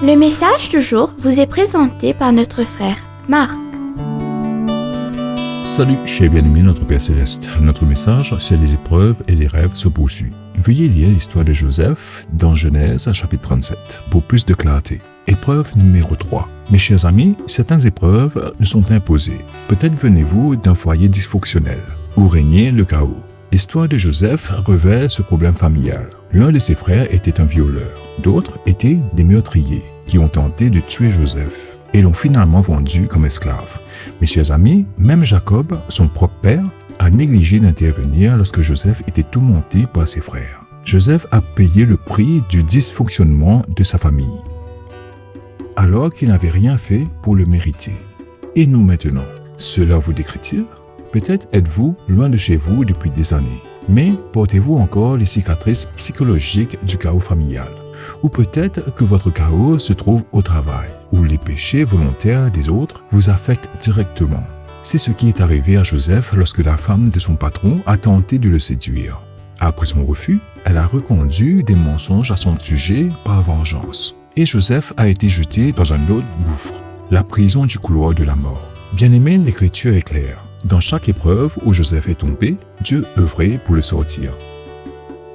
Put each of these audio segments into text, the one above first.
Le message du jour vous est présenté par notre frère Marc. Salut, chers bien-aimés, notre Père Céleste. Notre message sur les épreuves et les rêves se poursuit. Veuillez lire l'histoire de Joseph dans Genèse, chapitre 37, pour plus de clarté. Épreuve numéro 3. Mes chers amis, certaines épreuves nous sont imposées. Peut-être venez-vous d'un foyer dysfonctionnel, où régnait le chaos. L'histoire de Joseph révèle ce problème familial. L'un de ses frères était un violeur. D'autres étaient des meurtriers qui ont tenté de tuer Joseph et l'ont finalement vendu comme esclave. Mes chers amis, même Jacob, son propre père, a négligé d'intervenir lorsque Joseph était tourmenté par ses frères. Joseph a payé le prix du dysfonctionnement de sa famille, alors qu'il n'avait rien fait pour le mériter. Et nous maintenant, cela vous décrit-il ? Peut-être êtes-vous loin de chez vous depuis des années, mais portez-vous encore les cicatrices psychologiques du chaos familial. Ou peut-être que votre chaos se trouve au travail, où les péchés volontaires des autres vous affectent directement. C'est ce qui est arrivé à Joseph lorsque la femme de son patron a tenté de le séduire. Après son refus, elle a reconduit des mensonges à son sujet par vengeance. Et Joseph a été jeté dans un autre gouffre, la prison du couloir de la mort. Bien-aimé, l'écriture est claire. Dans chaque épreuve où Joseph est tombé, Dieu œuvrait pour le sortir.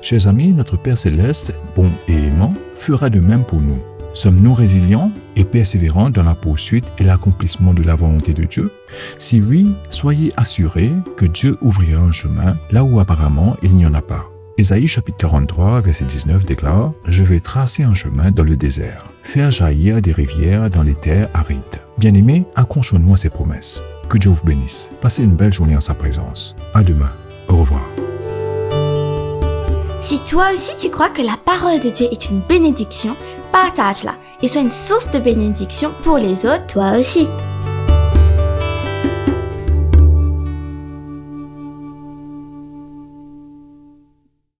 Chers amis, notre Père Céleste, bon et aimant, fera de même pour nous. Sommes-nous résilients et persévérants dans la poursuite et l'accomplissement de la volonté de Dieu? Si oui, soyez assurés que Dieu ouvrira un chemin là où apparemment il n'y en a pas. Ésaïe chapitre 43, verset 19 déclare « Je vais tracer un chemin dans le désert, faire jaillir des rivières dans les terres arides. » Bien-aimés, accrochons-nous à ces promesses. Que Dieu vous bénisse. Passez une belle journée en sa présence. À demain. Au revoir. Si toi aussi tu crois que la parole de Dieu est une bénédiction, partage-la et sois une source de bénédiction pour les autres, toi aussi.